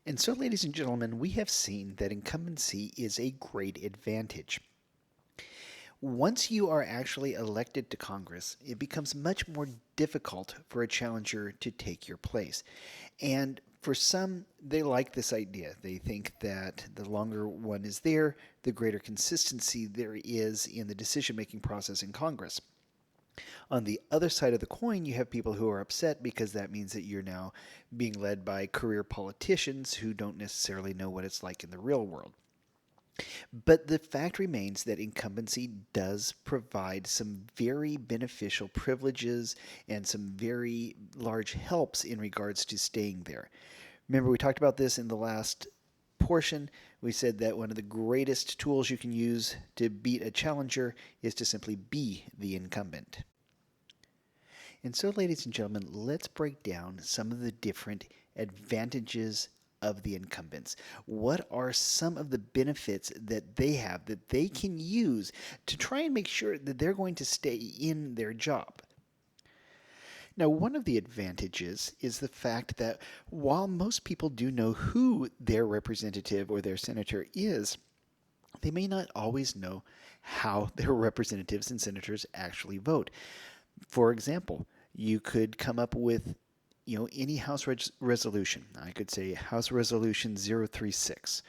And so, ladies and gentlemen, we have seen that incumbency is a great advantage. Once you are actually elected to Congress, it becomes much more difficult for a challenger to take your place. And for some, they like this idea. They think that the longer one is there, the greater consistency there is in the decision making process in Congress. On the other side of the coin, you have people who are upset because that means that you're now being led by career politicians who don't necessarily know what it's like in the real world. But the fact remains that incumbency does provide some very beneficial privileges and some very large helps in regards to staying there. Remember, we talked about this in the last portion. We said that one of the greatest tools you can use to beat a challenger is to simply be the incumbent. And so, ladies and gentlemen, let's break down some of the different advantages of the incumbents. What are some of the benefits that they have that they can use to try and make sure that they're going to stay in their job? Now, one of the advantages is the fact that while most people do know who their representative or their senator is, they may not always know how their representatives and senators actually vote. For example, you could come up with any House resolution. I could say House Resolution 036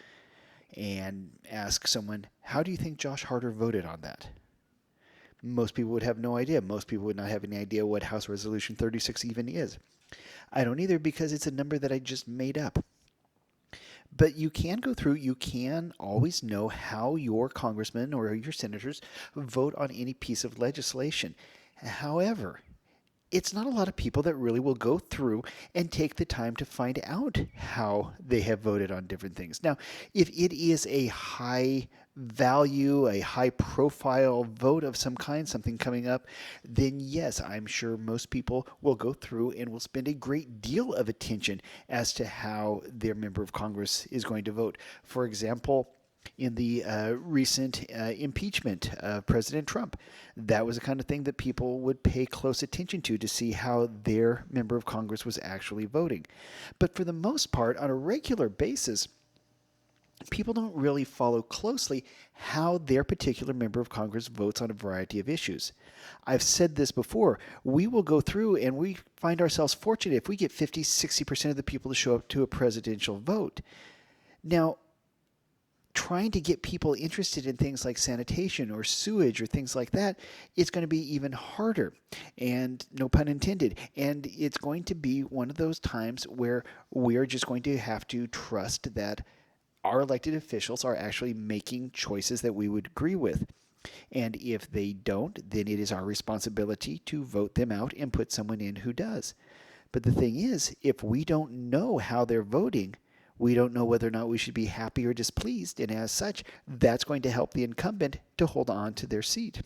and ask someone, how do you think Josh Harder voted on that? Most people would have no idea. Most people would not have any idea what House Resolution 36 even is. I don't either because it's a number that I just made up. But you can go through, you can always know how your congressmen or your senators vote on any piece of legislation. However, it's not a lot of people that really will go through and take the time to find out how they have voted on different things. Now, if it is a high value, a high profile vote of some kind, something coming up, then yes, I'm sure most people will go through and will spend a great deal of attention as to how their member of Congress is going to vote. For example, in the recent impeachment of President Trump. That was the kind of thing that people would pay close attention to see how their member of Congress was actually voting. But for the most part, on a regular basis, people don't really follow closely how their particular member of Congress votes on a variety of issues. I've said this before. We will go through and we find ourselves fortunate if we get 50, 60% of the people to show up to a presidential vote. Now, trying to get people interested in things like sanitation or sewage or things like that, it's going to be even harder. And no pun intended. And it's going to be one of those times where we're just going to have to trust that our elected officials are actually making choices that we would agree with. And if they don't, then it is our responsibility to vote them out and put someone in who does. But the thing is, if we don't know how they're voting, we don't know whether or not we should be happy or displeased, and as such, that's going to help the incumbent to hold on to their seat.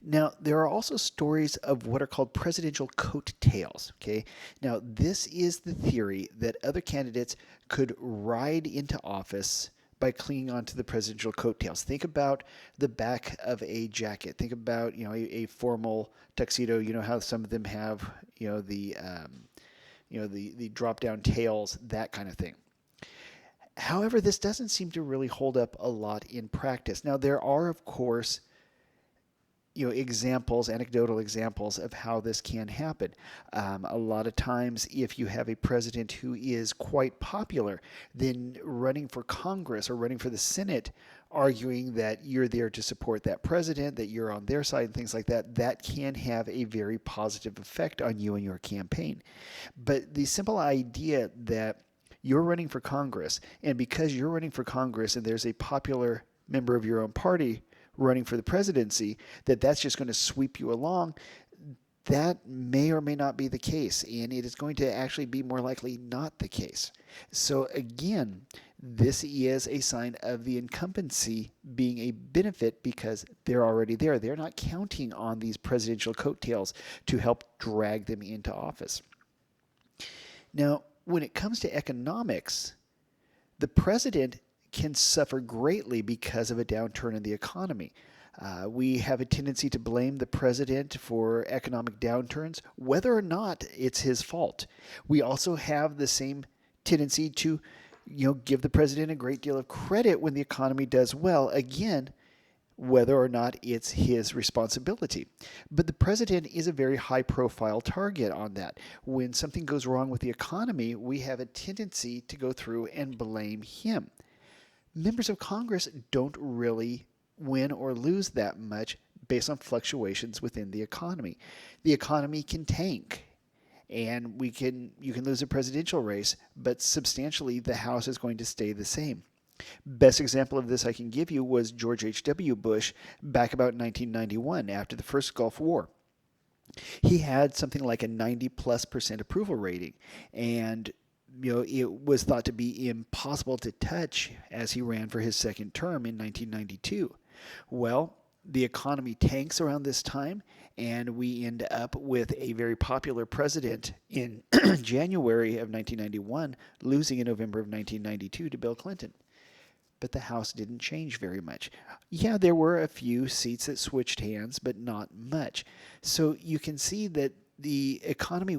Now, there are also stories of what are called presidential coattails. Okay, now this is the theory that other candidates could ride into office by clinging onto the presidential coattails. Think about the back of a jacket. Think about a formal tuxedo. You know how some of them have the drop down tails, that kind of thing. However, this doesn't seem to really hold up a lot in practice. Now, there are, of course, examples, anecdotal examples of how this can happen. A lot of times, if you have a president who is quite popular, then running for Congress or running for the Senate, arguing that you're there to support that president, that you're on their side, and things like that, that can have a very positive effect on you and your campaign. But the simple idea that you're running for Congress, and because you're running for Congress and there's a popular member of your own party running for the presidency, that's just going to sweep you along, that may or may not be the case, and it is going to actually be more likely not the case. So again, this is a sign of the incumbency being a benefit because they're already there. They're not counting on these presidential coattails to help drag them into office. Now, when it comes to economics, the president can suffer greatly because of a downturn in the economy. We have a tendency to blame the president for economic downturns, whether or not it's his fault. We also have the same tendency to, give the president a great deal of credit when the economy does well. Again, whether or not it's his responsibility. But the president is a very high profile target on that. When something goes wrong with the economy, we have a tendency to go through and blame him. Members of Congress don't really win or lose that much based on fluctuations within the economy. The economy can tank, and you can lose a presidential race, but substantially the House is going to stay the same. Best example of this I can give you was George H.W. Bush back about 1991 after the first Gulf War. He had something like a 90+% approval rating, and it was thought to be impossible to touch as he ran for his second term in 1992. Well, the economy tanks around this time, and we end up with a very popular president in January of 1991, losing in November of 1992 to Bill Clinton. But the House didn't change very much. Yeah, there were a few seats that switched hands, but not much. So you can see that the economy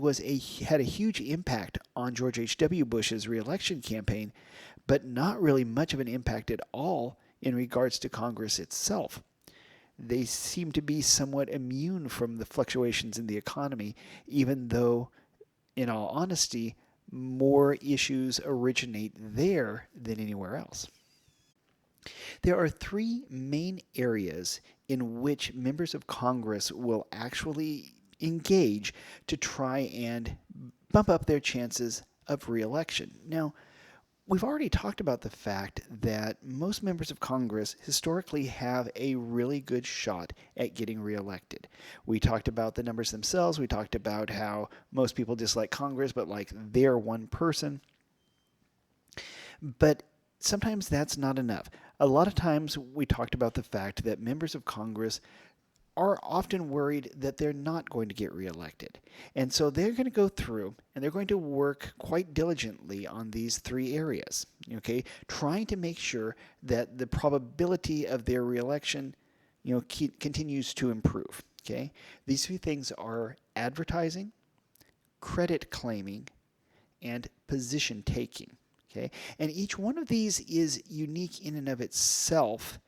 had a huge impact on George H.W. Bush's reelection campaign, but not really much of an impact at all in regards to Congress itself. They seem to be somewhat immune from the fluctuations in the economy, even though, in all honesty, more issues originate there than anywhere else. There are three main areas in which members of Congress will actually engage to try and bump up their chances of reelection. Now, we've already talked about the fact that most members of Congress historically have a really good shot at getting reelected. We talked about the numbers themselves. We talked about how most people dislike Congress, but like their one person. But sometimes that's not enough. A lot of times we talked about the fact that members of Congress are often worried that they're not going to get reelected. And so they're going to go through and they're going to work quite diligently on these three areas, okay, trying to make sure that the probability of their reelection, continues to improve, okay? These three things are advertising, credit claiming, and position taking. Okay? And each one of these is unique in and of itself,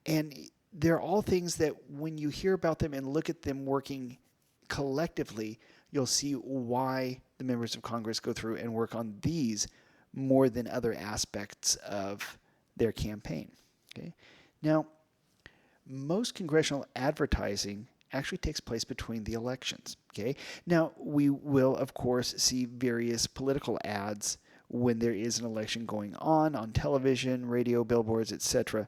and they're all things that when you hear about them and look at them working collectively, you'll see why the members of Congress go through and work on these more than other aspects of their campaign. Okay? Now, most congressional advertising actually takes place between the elections. Okay? Now, we will, of course, see various political ads when there is an election going on television, radio, billboards, etc.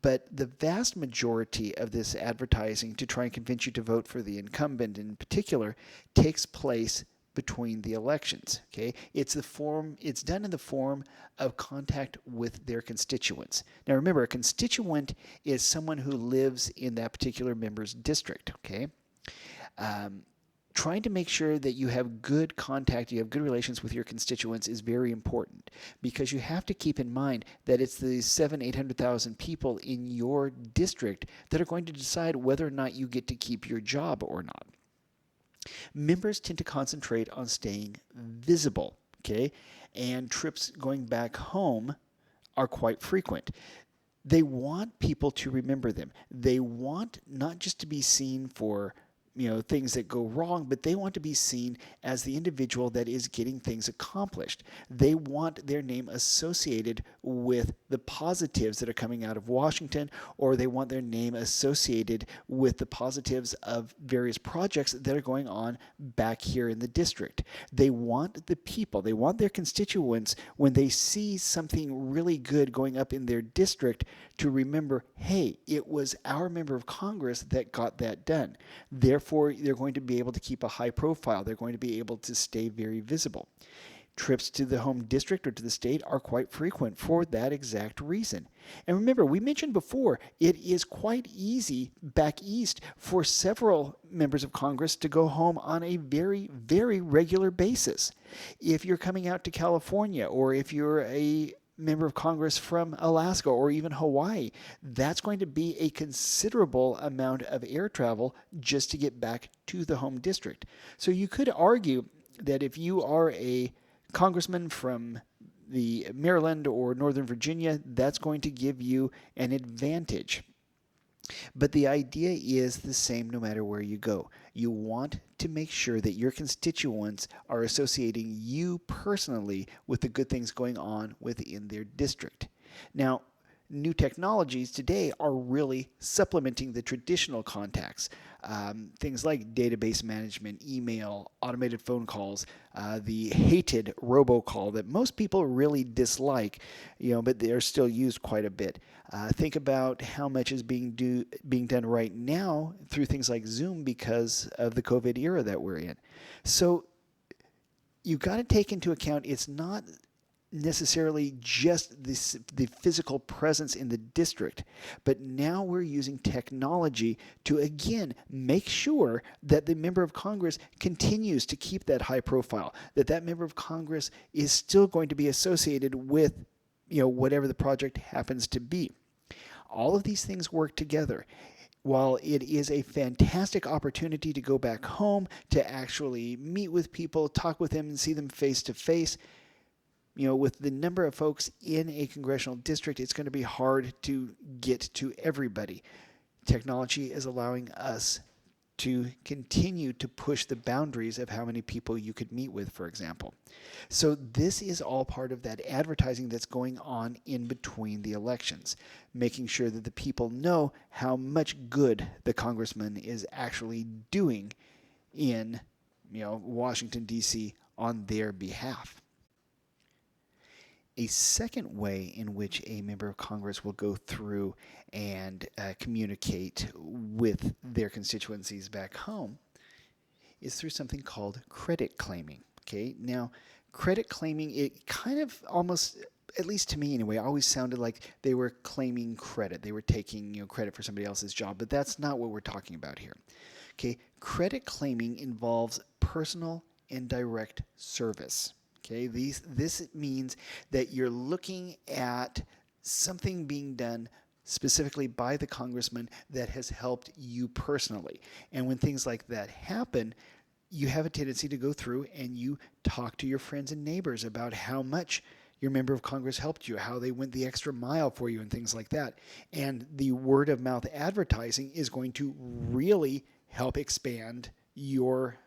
But the vast majority of this advertising to try and convince you to vote for the incumbent in particular takes place between the elections. Okay? It's done in the form of contact with their constituents. Now remember, a constituent is someone who lives in that particular member's district. Okay? Trying to make sure that you have good contact, you have good relations with your constituents is very important, because you have to keep in mind that it's the 800,000 people in your district that are going to decide whether or not you get to keep your job or not. Members tend to concentrate on staying visible, okay? And trips going back home are quite frequent. They want people to remember them. They want not just to be seen for things that go wrong, but they want to be seen as the individual that is getting things accomplished. They want their name associated with the positives that are coming out of Washington, or they want their name associated with the positives of various projects that are going on back here in the district. They want the people, they want their constituents, when they see something really good going up in their district, to remember, hey, it was our member of Congress that got that done. Therefore, they're going to be able to keep a high profile. They're going to be able to stay very visible. Trips to the home district or to the state are quite frequent for that exact reason. And remember, we mentioned before, it is quite easy back east for several members of Congress to go home on a very, very regular basis. If you're coming out to California, or if you're a member of Congress from Alaska or even Hawaii, that's going to be a considerable amount of air travel just to get back to the home district. So you could argue that if you are a congressman from the Maryland or Northern Virginia, that's going to give you an advantage. But the idea is the same no matter where you go. You want to make sure that your constituents are associating you personally with the good things going on within their district. Now, new technologies today are really supplementing the traditional contacts. Things like database management, email, automated phone calls, the hated robocall that most people really dislike, but they are still used quite a bit. Think about how much is being done right now through things like Zoom because of the COVID era that we're in. So you got to take into account it's not necessarily just the physical presence in the district, but now we're using technology to again make sure that the member of Congress continues to keep that high profile, that member of Congress is still going to be associated with whatever the project happens to be. All of these things work together. While it is a fantastic opportunity to go back home, to actually meet with people, talk with them, and see them face to face, with the number of folks in a congressional district, it's going to be hard to get to everybody. Technology is allowing us to continue to push the boundaries of how many people you could meet with, for example. So this is all part of that advertising that's going on in between the elections, making sure that the people know how much good the congressman is actually doing in, Washington, D.C. on their behalf. A second way in which a member of Congress will go through and communicate with their constituencies back home is through something called credit claiming. Okay, now credit claiming, it kind of almost, at least to me anyway, always sounded like they were claiming credit. They were taking credit for somebody else's job, but that's not what we're talking about here. Okay, credit claiming involves personal and direct service. Okay, this means that you're looking at something being done specifically by the congressman that has helped you personally. And when things like that happen, you have a tendency to go through and you talk to your friends and neighbors about how much your member of Congress helped you, how they went the extra mile for you and things like that. And the word of mouth advertising is going to really help expand your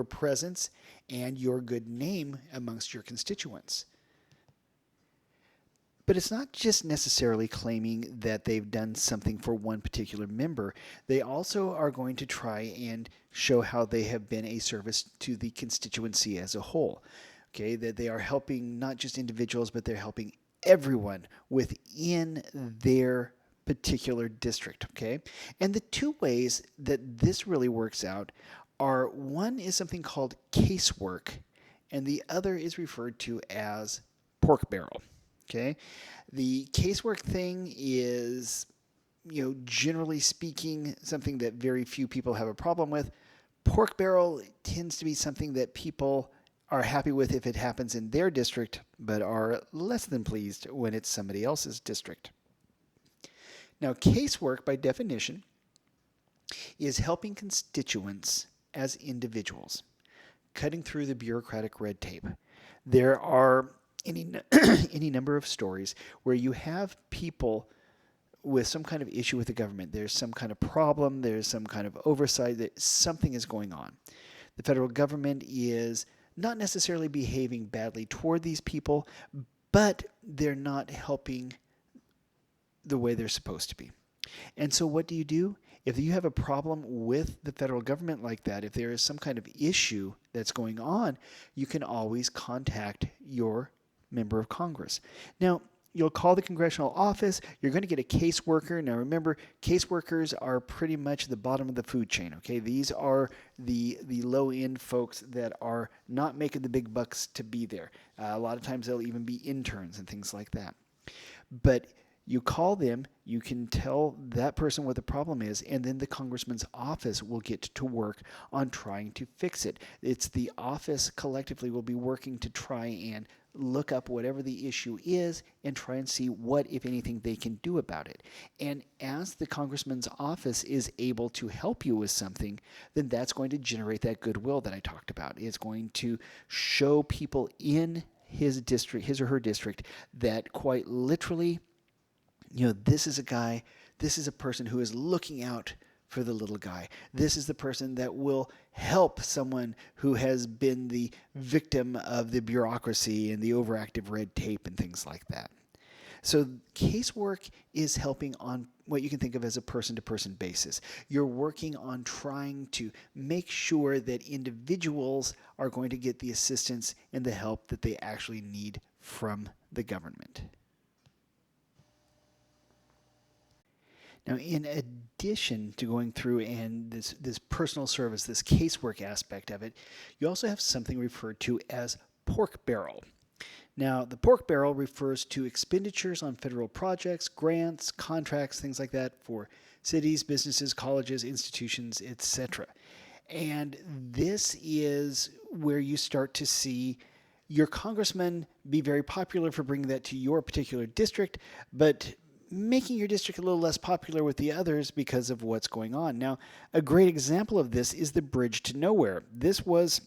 presence and your good name amongst your constituents. But it's not just necessarily claiming that they've done something for one particular member. They also are going to try and show how they have been a service to the constituency as a whole. Okay, that they are helping not just individuals, but they're helping everyone within their particular district. Okay, and the two ways that this really works out are, one is something called casework, and the other is referred to as pork barrel. Okay, the casework thing is, generally speaking, something that very few people have a problem with. Pork barrel tends to be something that people are happy with if it happens in their district, but are less than pleased when it's somebody else's district. Now, casework, by definition, is helping constituents as individuals, cutting through the bureaucratic red tape. There are any number of stories where you have people with some kind of issue with the government. There's some kind of problem, there's some kind of oversight, that something is going on. The federal government is not necessarily behaving badly toward these people, but they're not helping the way they're supposed to be. And so what do? If you have a problem with the federal government like that, if there is some kind of issue that's going on, you can always contact your member of Congress. Now, you'll call the congressional office. You're going to get a caseworker. Now, remember, caseworkers are pretty much the bottom of the food chain. Okay, these are the low-end folks that are not making the big bucks to be there. A lot of times, they'll even be interns and things like that. But you call them, you can tell that person what the problem is, and then the congressman's office will get to work on trying to fix it. It's the office collectively will be working to try and look up whatever the issue is and try and see what, if anything, they can do about it. And as the congressman's office is able to help you with something, then that's going to generate that goodwill that I talked about. It's going to show people in his district, his or her district, that quite literally, this is a guy, this is a person who is looking out for the little guy. This is the person that will help someone who has been the victim of the bureaucracy and the overactive red tape and things like that. So casework is helping on what you can think of as a person-to-person basis. You're working on trying to make sure that individuals are going to get the assistance and the help that they actually need from the government. Now, in addition to going through and this personal service, this casework aspect of it, you also have something referred to as pork barrel. Now, the pork barrel refers to expenditures on federal projects, grants, contracts, things like that for cities, businesses, colleges, institutions, etc. And this is where you start to see your congressman be very popular for bringing that to your particular district, but making your district a little less popular with the others because of what's going on. Now, a great example of this is the Bridge to Nowhere. This was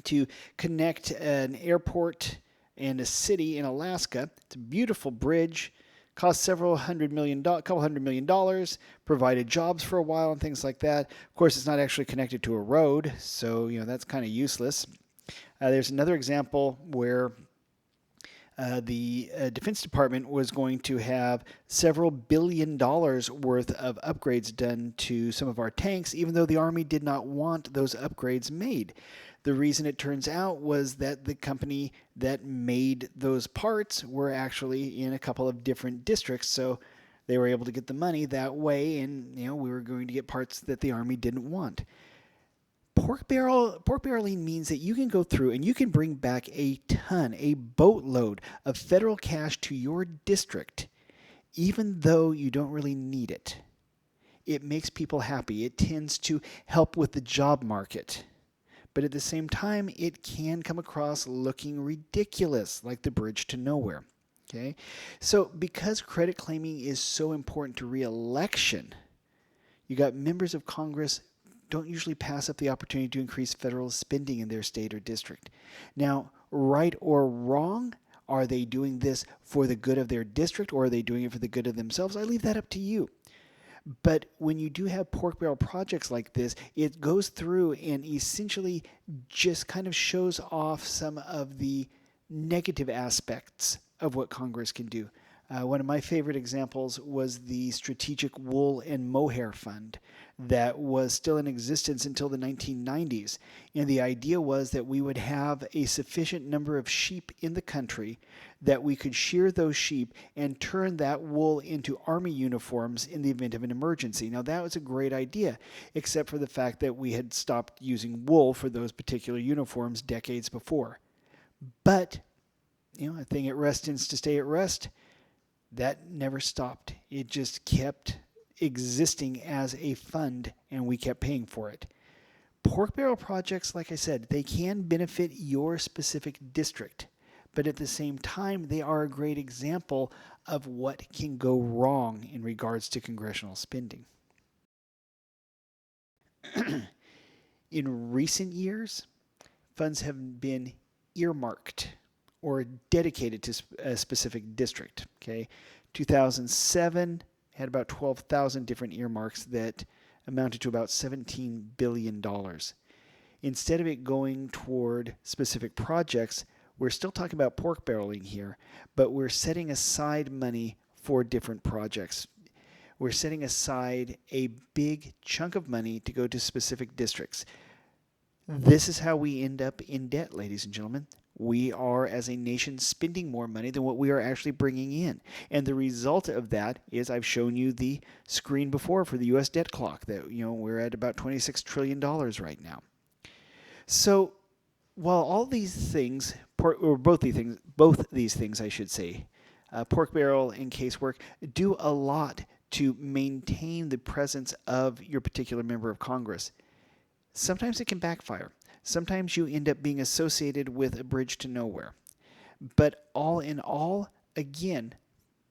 to connect an airport and a city in Alaska. It's a beautiful bridge, cost couple $100 million, provided jobs for a while and things like that. Of course, it's not actually connected to a road, so that's kind of useless. There's another example where the Defense Department was going to have several $1 billion worth of upgrades done to some of our tanks, even though the Army did not want those upgrades made. The reason it turns out was that the company that made those parts were actually in a couple of different districts, so they were able to get the money that way, and we were going to get parts that the Army didn't want. Pork barreling means that you can go through and you can bring back a boatload of federal cash to your district, even though you don't really need it. It makes people happy. It tends to help with the job market. But at the same time, it can come across looking ridiculous, like the Bridge to Nowhere. Okay? So because credit claiming is so important to re-election, you got members of Congress don't usually pass up the opportunity to increase federal spending in their state or district. Now, right or wrong, are they doing this for the good of their district, or are they doing it for the good of themselves? I leave that up to you. But when you do have pork barrel projects like this, it goes through and essentially just kind of shows off some of the negative aspects of what Congress can do. One of my favorite examples was the Strategic Wool and Mohair Fund that was still in existence until the 1990s. And the idea was that we would have a sufficient number of sheep in the country that we could shear those sheep and turn that wool into Army uniforms in the event of an emergency. Now, that was a great idea, except for the fact that we had stopped using wool for those particular uniforms decades before. But, a thing at rest tends to stay at rest. That never stopped. It just kept existing as a fund, and we kept paying for it. Pork barrel projects, like I said, they can benefit your specific district, but at the same time, they are a great example of what can go wrong in regards to congressional spending. In recent years, funds have been earmarked or dedicated to a specific district. Okay, 2007 had about 12,000 different earmarks that amounted to about $17 billion. Instead of it going toward specific projects, we're still talking about pork barreling here, but we're setting aside money for different projects. We're setting aside a big chunk of money to go to specific districts. This is how we end up in debt, ladies and gentlemen. We are, as a nation, spending more money than what we are actually bringing in. And the result of that is, I've shown you the screen before for the U.S. debt clock that, we're at about $26 trillion right now. So while all these things, or both these things, I should say, pork barrel and casework, do a lot to maintain the presence of your particular member of Congress, sometimes it can backfire. Sometimes you end up being associated with a Bridge to Nowhere. But all in all, again,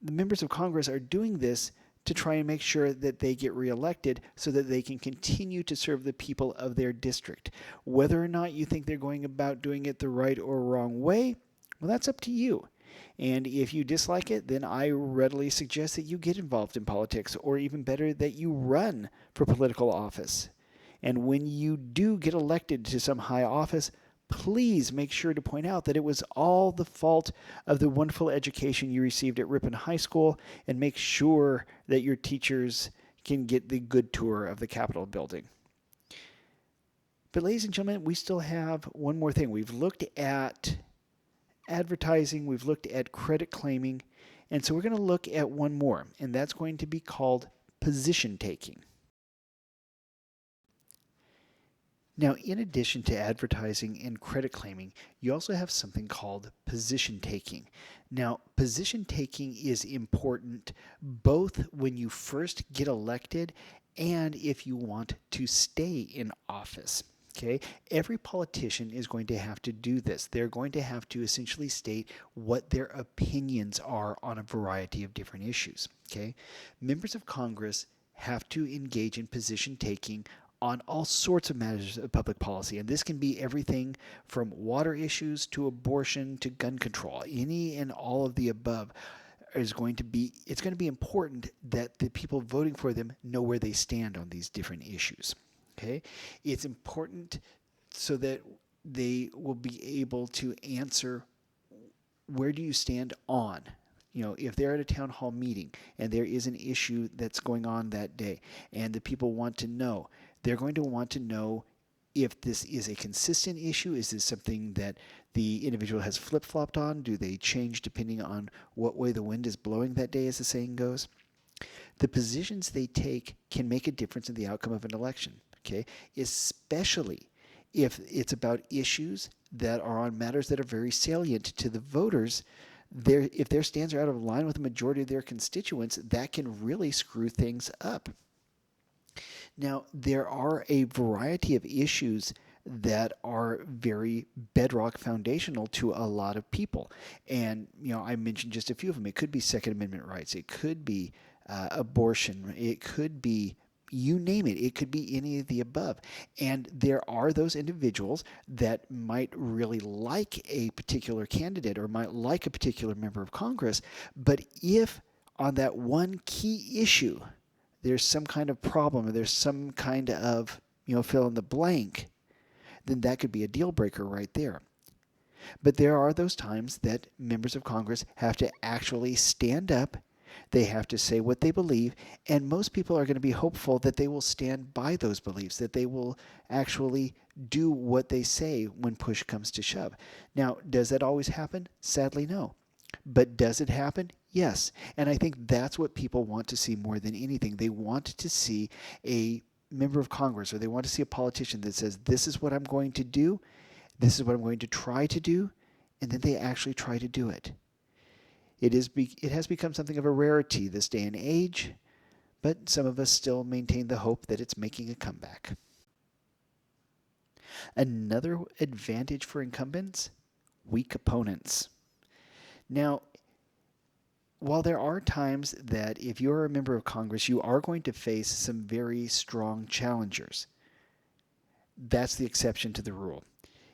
the members of Congress are doing this to try and make sure that they get reelected so that they can continue to serve the people of their district. Whether or not you think they're going about doing it the right or wrong way, Well, that's up to you. And if you dislike it, then I readily suggest that you get involved in politics, or even better, that you run for political office. And when you do get elected to some high office, please make sure to point out that it was all the fault of the wonderful education you received at Ripon High School, and make sure that your teachers can get the good tour of the Capitol building. But, ladies and gentlemen, we still have one more thing. We've looked at advertising, we've looked at credit claiming, and so we're going to look at one more, and that's going to be called position taking. Now, in addition to advertising and credit claiming, you also have something called position taking. Now, position taking is important both when you first get elected and if you want to stay in office. Okay, every politician is going to have to do this. They're going to have to essentially state what their opinions are on a variety of different issues. Okay, members of Congress have to engage in position taking on all sorts of matters of public policy. And this can be everything from water issues to abortion to gun control. Any and all of the above it's going to be important that the people voting for them know where they stand on these different issues. Okay? It's important so that they will be able to answer, where do you stand on? If they're at a town hall meeting and there is an issue that's going on that day and the people want to know, they're going to want to know if this is a consistent issue. Is this something that the individual has flip-flopped on? Do they change depending on what way the wind is blowing that day, as the saying goes? The positions they take can make a difference in the outcome of an election, okay? Especially if it's about issues that are on matters that are very salient to the voters. If their stands are out of line with the majority of their constituents, that can really screw things up. Now, there are a variety of issues that are very bedrock foundational to a lot of people. And, I mentioned just a few of them. It could be Second Amendment rights. It could be abortion. It could be, you name it. It could be any of the above. And there are those individuals that might really like a particular candidate or might like a particular member of Congress. But if on that one key issue there's some kind of problem or there's some kind of, fill in the blank, then that could be a deal breaker right there. But there are those times that members of Congress have to actually stand up. They have to say what they believe, and most people are going to be hopeful that they will stand by those beliefs, that they will actually do what they say when push comes to shove. Now, does that always happen? Sadly, no. But does it happen? Yes. And I think that's what people want to see more than anything. They want to see a member of Congress, or they want to see a politician that says, this is what I'm going to do, this is what I'm going to try to do, and then they actually try to do it. It has become something of a rarity this day and age, but some of us still maintain the hope that it's making a comeback. Another advantage for incumbents: weak opponents. Now, while there are times that if you're a member of Congress, you are going to face some very strong challengers, that's the exception to the rule.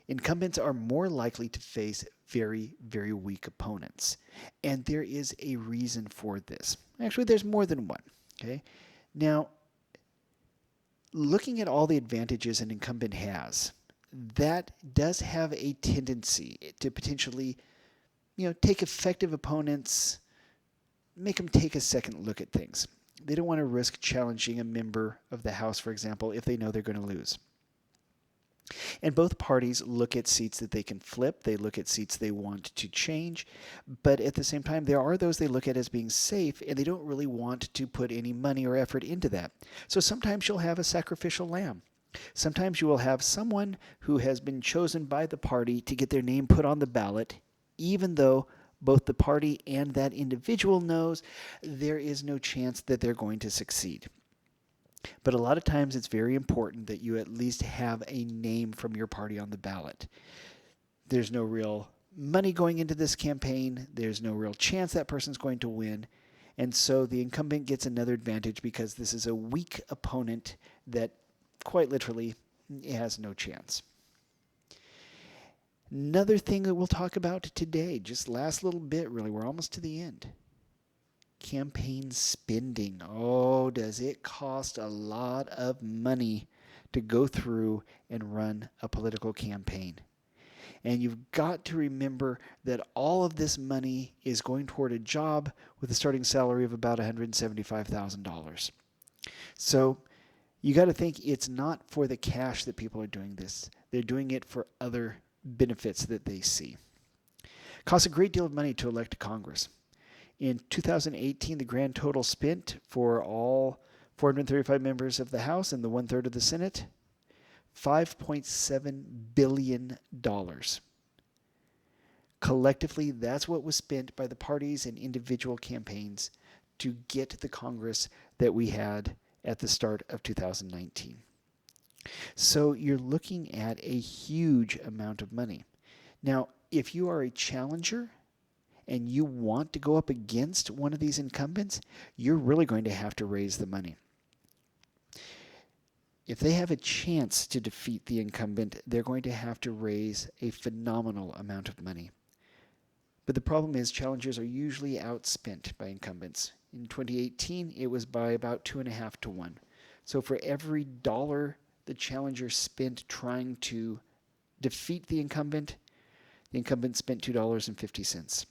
Incumbents are more likely to face very, very weak opponents. And there is a reason for this. Actually, there's more than one. Okay? Now, looking at all the advantages an incumbent has, that does have a tendency to potentially, take effective opponents, make them take a second look at things. They don't want to risk challenging a member of the House, for example, if they know they're going to lose. And both parties look at seats that they can flip. They look at seats they want to change. But at the same time, there are those they look at as being safe, and they don't really want to put any money or effort into that. So sometimes you'll have a sacrificial lamb. Sometimes you will have someone who has been chosen by the party to get their name put on the ballot, even though both the party and that individual knows there is no chance that they're going to succeed. But a lot of times it's very important that you at least have a name from your party on the ballot. There's no real money going into this campaign. There's no real chance that person's going to win. And so the incumbent gets another advantage because this is a weak opponent that quite literally has no chance. Another thing that we'll talk about today, just last little bit really, we're almost to the end. Campaign spending. Oh, does it cost a lot of money to go through and run a political campaign? And you've got to remember that all of this money is going toward a job with a starting salary of about $175,000. So you got to think it's not for the cash that people are doing this. They're doing it for other benefits that they see. It costs a great deal of money to elect a Congress. In 2018, the grand total spent for all 435 members of the House and the one-third of the Senate, $5.7 billion. Collectively, that's what was spent by the parties and individual campaigns to get the Congress that we had at the start of 2019. So you're looking at a huge amount of money. Now, if you are a challenger and you want to go up against one of these incumbents, you're really going to have to raise the money. If they have a chance to defeat the incumbent, they're going to have to raise a phenomenal amount of money. But the problem is challengers are usually outspent by incumbents. In 2018, it was by about 2.5 to 1. So for every dollar the challenger spent trying to defeat the incumbent spent $2.50.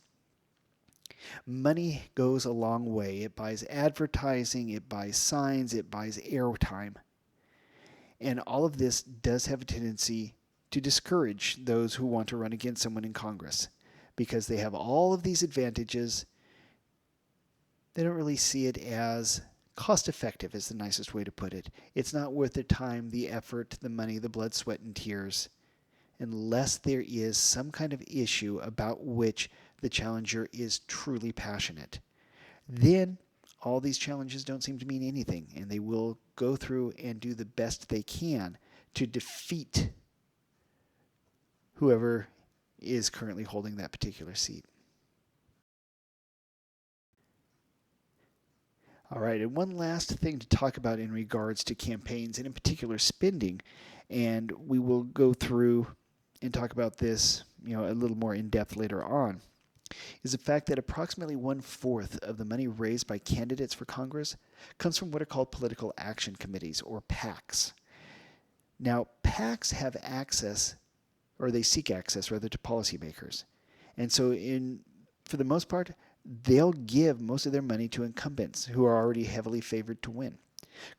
Money goes a long way. It buys advertising, it buys signs, it buys airtime. And all of this does have a tendency to discourage those who want to run against someone in Congress because they have all of these advantages. They don't really see it as cost effective, is the nicest way to put it. It's not worth the time, the effort, the money, the blood, sweat, and tears, unless there is some kind of issue about which the challenger is truly passionate. Then all these challenges don't seem to mean anything, and they will go through and do the best they can to defeat whoever is currently holding that particular seat. All right, and one last thing to talk about in regards to campaigns, and in particular spending, and we will go through and talk about this, a little more in depth later on, is the fact that approximately 1/4 of the money raised by candidates for Congress comes from what are called political action committees, or PACs. Now, PACs have access, or they seek access rather, to policymakers. And so for the most part, they'll give most of their money to incumbents who are already heavily favored to win.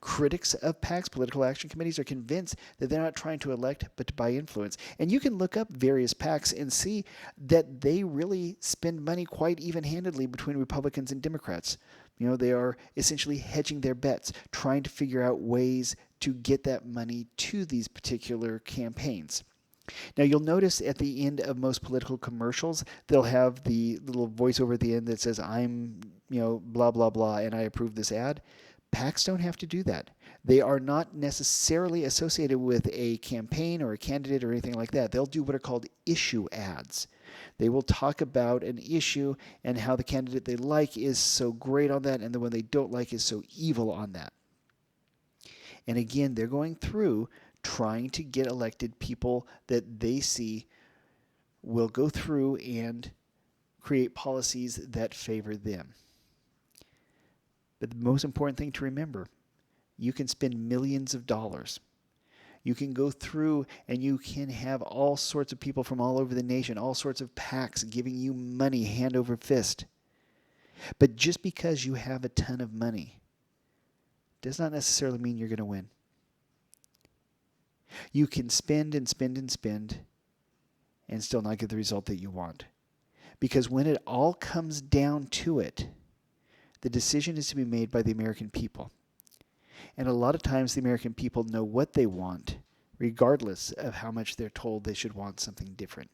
Critics of PACs, political action committees, are convinced that they're not trying to elect, but to buy influence. And you can look up various PACs and see that they really spend money quite even-handedly between Republicans and Democrats. They are essentially hedging their bets, trying to figure out ways to get that money to these particular campaigns. Now, you'll notice at the end of most political commercials, they'll have the little voiceover at the end that says, I'm, blah, blah, blah, and I approve this ad. PACs don't have to do that. They are not necessarily associated with a campaign or a candidate or anything like that. They'll do what are called issue ads. They will talk about an issue and how the candidate they like is so great on that and the one they don't like is so evil on that. And again, they're going through trying to get elected people that they see will go through and create policies that favor them. But the most important thing to remember, you can spend millions of dollars. You can go through and you can have all sorts of people from all over the nation, all sorts of PACs giving you money hand over fist. But just because you have a ton of money does not necessarily mean you're going to win. You can spend and spend and spend and still not get the result that you want. Because when it all comes down to it, the decision is to be made by the American people. And a lot of times the American people know what they want, regardless of how much they're told they should want something different.